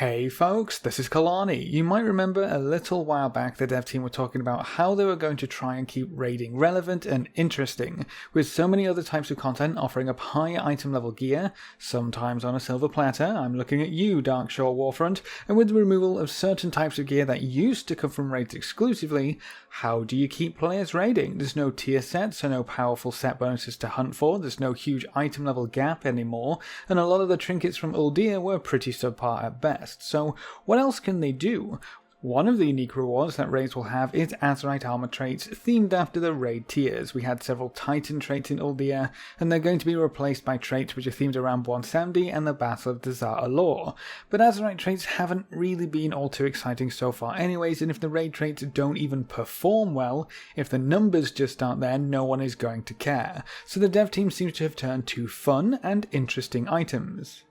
Hey folks, this is Kelani. You might remember a little while back the dev team were talking about how they were going to try and keep raiding relevant and interesting, with so many other types of content offering up high item level gear, sometimes on a silver platter, I'm looking at you Darkshore Warfront, and with the removal of certain types of gear that used to come from raids exclusively, how do you keep players raiding? There's no tier set, so no powerful set bonuses to hunt for, there's no huge item level gap anymore, and a lot of the trinkets from Uldir were pretty subpar at best. So what else can they do? One of the unique rewards that raids will have is Azerite armor traits themed after the raid tiers. We had several Titan traits in Uldir, and they're going to be replaced by traits which are themed around 170 and the Battle of Dazaralor. But Azerite traits haven't really been all too exciting so far anyways, and if the raid traits don't even perform well, if the numbers just aren't there, no one is going to care. So the dev team seems to have turned to fun and interesting items.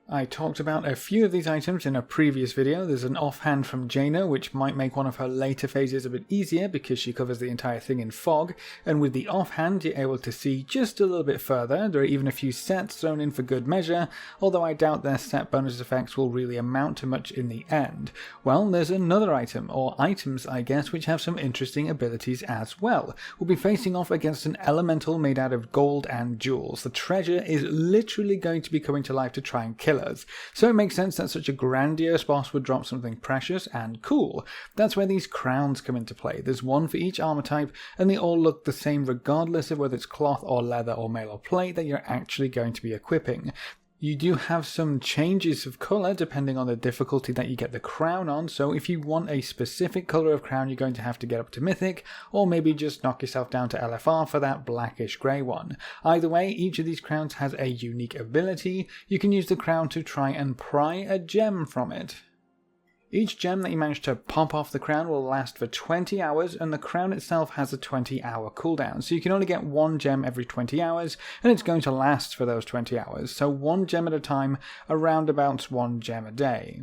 I talked about a few of these items in a previous video. There's an offhand from Jaina, which might make one of her later phases a bit easier because she covers the entire thing in fog, and with the offhand you're able to see just a little bit further. There are even a few sets thrown in for good measure, although I doubt their set bonus effects will really amount to much in the end. Well, there's another item, or items I guess, which have some interesting abilities as well. We'll be facing off against an elemental made out of gold and jewels. The treasure is literally going to be coming to life to try and kill us. So it makes sense that such a grandiose boss would drop something precious and cool. That's where these crowns come into play. There's one for each armor type, and they all look the same regardless of whether it's cloth or leather or mail or plate that you're actually going to be equipping. You do have some changes of colour depending on the difficulty that you get the crown on, so if you want a specific colour of crown you're going to have to get up to Mythic, or maybe just knock yourself down to LFR for that blackish grey one. Either way, each of these crowns has a unique ability. You can use the crown to try and pry a gem from it. Each gem that you manage to pop off the crown will last for 20 hours, and the crown itself has a 20-hour cooldown, so you can only get one gem every 20 hours, and it's going to last for those 20 hours, so one gem at a time, around about one gem a day.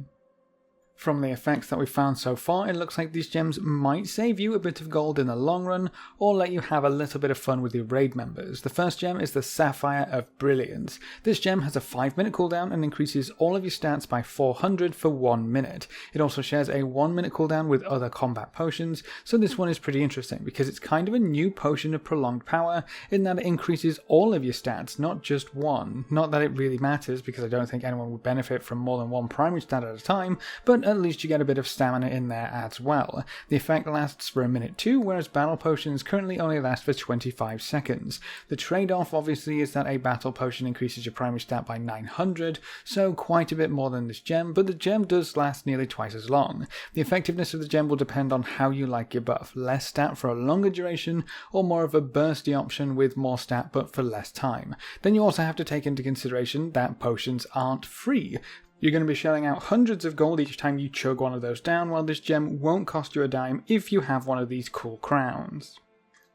From the effects that we've found so far, it looks like these gems might save you a bit of gold in the long run, or let you have a little bit of fun with your raid members. The first gem is the Sapphire of Brilliance. This gem has a 5-minute cooldown and increases all of your stats by 400 for 1 minute. It also shares a 1-minute cooldown with other combat potions, so this one is pretty interesting because it's kind of a new potion of prolonged power in that it increases all of your stats, not just one. Not that it really matters because I don't think anyone would benefit from more than one primary stat at a time, but at least you get a bit of stamina in there as well. The effect lasts for a minute too, whereas battle potions currently only last for 25 seconds. The trade-off obviously is that a battle potion increases your primary stat by 900, so quite a bit more than this gem, but the gem does last nearly twice as long. The effectiveness of the gem will depend on how you like your buff, less stat for a longer duration, or more of a bursty option with more stat but for less time. Then you also have to take into consideration that potions aren't free. You're going to be shelling out hundreds of gold each time you chug one of those down, while this gem won't cost you a dime if you have one of these cool crowns.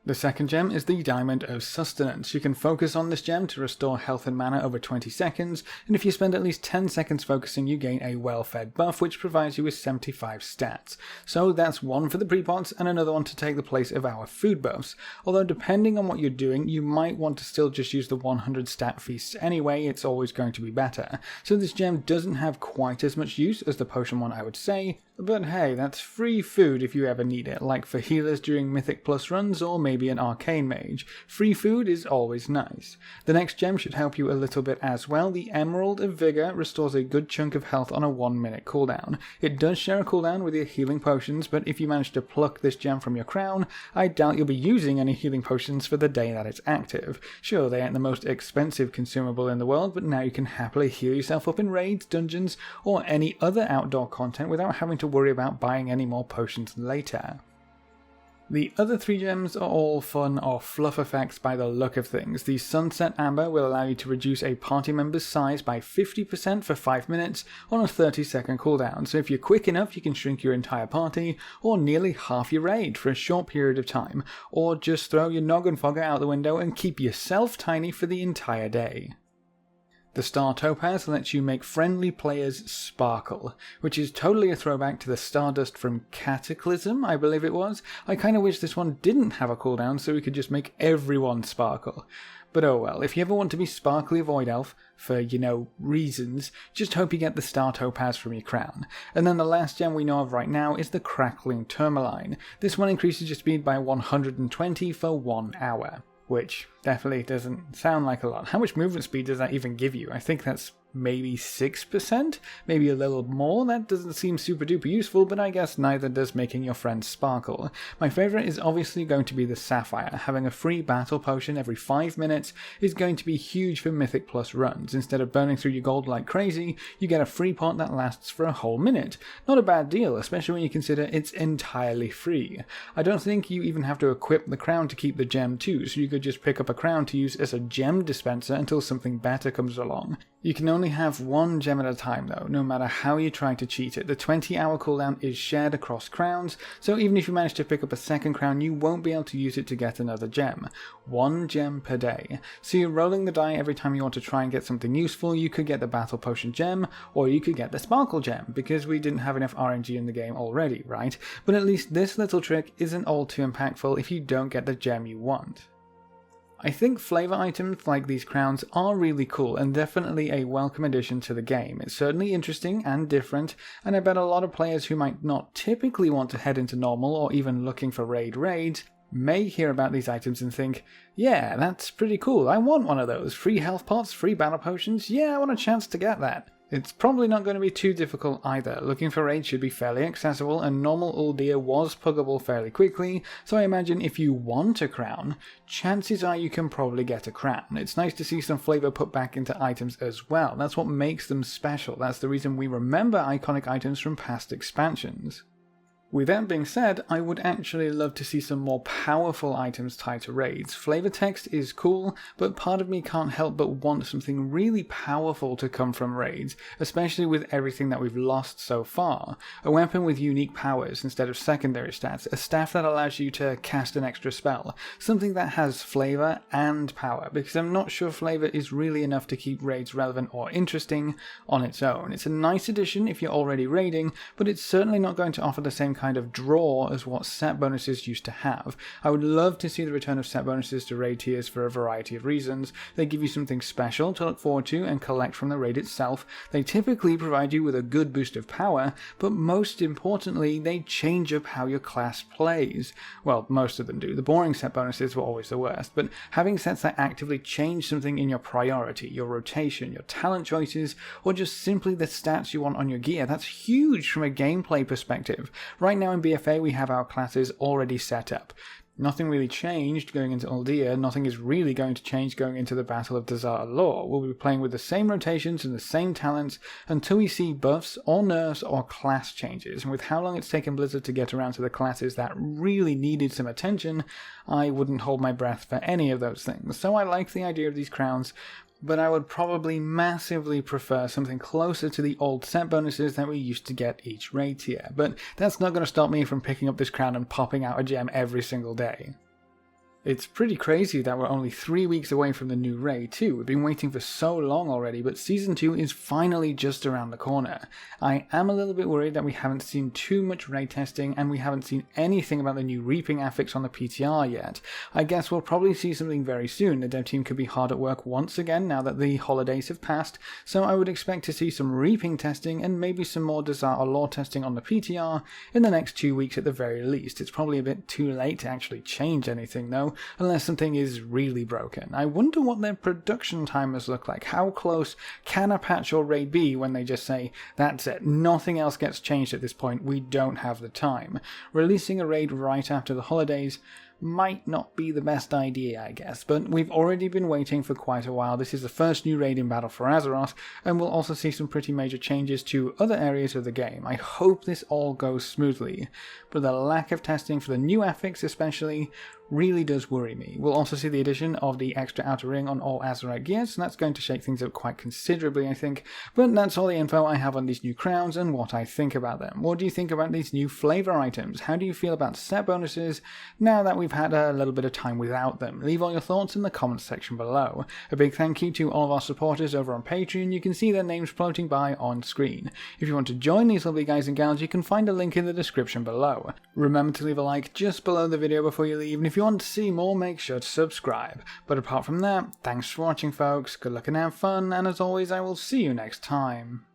The second gem is the Diamond of Sustenance. You can focus on this gem to restore health and mana over 20 seconds, and if you spend at least 10 seconds focusing you gain a well-fed buff which provides you with 75 stats. So that's one for the pre-pots and another one to take the place of our food buffs, although depending on what you're doing you might want to still just use the 100 stat feasts anyway, it's always going to be better. So this gem doesn't have quite as much use as the potion one I would say, but hey, that's free food if you ever need it, like for healers during Mythic Plus runs or maybe an Arcane Mage. Free food is always nice. The next gem should help you a little bit as well. The Emerald of Vigor restores a good chunk of health on a 1-minute cooldown. It does share a cooldown with your healing potions, but if you manage to pluck this gem from your crown, I doubt you'll be using any healing potions for the day that it's active. Sure, they ain't the most expensive consumable in the world, but now you can happily heal yourself up in raids, dungeons, or any other outdoor content without having to worry about buying any more potions later. The other 3 gems are all fun or fluff effects by the look of things. The Sunset Amber will allow you to reduce a party member's size by 50% for 5 minutes on a 30-second cooldown, so if you're quick enough you can shrink your entire party, or nearly half your raid for a short period of time, or just throw your noggin fogger out the window and keep yourself tiny for the entire day. The Star Topaz lets you make friendly players sparkle, which is totally a throwback to the Stardust from Cataclysm, I believe it was. I kinda wish this one didn't have a cooldown so we could just make everyone sparkle. But oh well, if you ever want to be sparkly Void Elf, for, reasons, just hope you get the Star Topaz from your crown. And then the last gem we know of right now is the Crackling Tourmaline. This one increases your speed by 120 for 1 hour, which definitely doesn't sound like a lot. How much movement speed does that even give you? I think that's maybe 6%, maybe a little more. That doesn't seem super duper useful, but I guess neither does making your friends sparkle. My favourite is obviously going to be the Sapphire. Having a free battle potion every 5 minutes is going to be huge for Mythic Plus runs. Instead of burning through your gold like crazy, you get a free pot that lasts for a whole minute. Not a bad deal, especially when you consider it's entirely free. I don't think you even have to equip the crown to keep the gem too, so you could just pick up a crown to use as a gem dispenser until something better comes along. You can only have one gem at a time though, no matter how you try to cheat it. The 20-hour cooldown is shared across crowns, so even if you manage to pick up a second crown, you won't be able to use it to get another gem. 1 gem per day. So you're rolling the die every time you want to try and get something useful. You could get the Battle Potion gem, or you could get the Sparkle gem, because we didn't have enough RNG in the game already, right? But at least this little trick isn't all too impactful if you don't get the gem you want. I think flavour items like these crowns are really cool and definitely a welcome addition to the game. It's certainly interesting and different, and I bet a lot of players who might not typically want to head into normal or even looking for raids may hear about these items and think, yeah, that's pretty cool, I want one of those. Free health pots, free battle potions, yeah, I want a chance to get that. It's probably not going to be too difficult either. Looking for raids should be fairly accessible, and normal Uldir was puggable fairly quickly, so I imagine if you want a crown, chances are you can probably get a crown. It's nice to see some flavour put back into items as well. That's what makes them special. That's the reason we remember iconic items from past expansions. With that being said, I would actually love to see some more powerful items tied to raids. Flavor text is cool, but part of me can't help but want something really powerful to come from raids, especially with everything that we've lost so far. A weapon with unique powers instead of secondary stats, a staff that allows you to cast an extra spell, something that has flavor and power, because I'm not sure flavor is really enough to keep raids relevant or interesting on its own. It's a nice addition if you're already raiding, but it's certainly not going to offer the same kind of draw as what set bonuses used to have. I would love to see the return of set bonuses to raid tiers for a variety of reasons. They give you something special to look forward to and collect from the raid itself. They typically provide you with a good boost of power, but most importantly, they change up how your class plays. Well, most of them do. The boring set bonuses were always the worst, but having sets that actively change something in your priority, your rotation, your talent choices, or just simply the stats you want on your gear, that's huge from a gameplay perspective. Right now in BFA we have our classes already set up. Nothing really changed going into Uldir, nothing is really going to change going into the Battle of Dazaralor. We'll be playing with the same rotations and the same talents until we see buffs or nerfs or class changes. And with how long it's taken Blizzard to get around to the classes that really needed some attention, I wouldn't hold my breath for any of those things. So I like the idea of these crowns, but I would probably massively prefer something closer to the old set bonuses that we used to get each raid tier. But that's not going to stop me from picking up this crown and popping out a gem every single day. It's pretty crazy that we're only 3 weeks away from the new raid too. We've been waiting for so long already, but Season 2 is finally just around the corner. I am a little bit worried that we haven't seen too much raid testing and we haven't seen anything about the new reaping affix on the PTR yet. I guess we'll probably see something very soon. The dev team could be hard at work once again now that the holidays have passed, so I would expect to see some reaping testing and maybe some more Dazaralor testing on the PTR in the next 2 weeks at the very least. It's probably a bit too late to actually change anything though, unless something is really broken. I wonder what their production timers look like. How close can a patch or raid be when they just say, that's it, nothing else gets changed at this point, we don't have the time. Releasing a raid right after the holidays might not be the best idea, I guess, but we've already been waiting for quite a while. This is the first new raid in Battle for Azeroth, and we'll also see some pretty major changes to other areas of the game. I hope this all goes smoothly, but the lack of testing for the new affix especially really does worry me. We'll also see the addition of the extra outer ring on all Azerite gears, and that's going to shake things up quite considerably, I think. But that's all the info I have on these new crowns and what I think about them. What do you think about these new flavour items? How do you feel about set bonuses now that we've we've had a little bit of time without them. Leave all your thoughts in the comments section below. A big thank you to all of our supporters over on Patreon. You can see their names floating by on screen. If you want to join these lovely guys and gals, you can find a link in the description below. Remember to leave a like just below the video before you leave, and if you want to see more, make sure to subscribe. But apart from that, thanks for watching folks, good luck and have fun, and as always I will see you next time.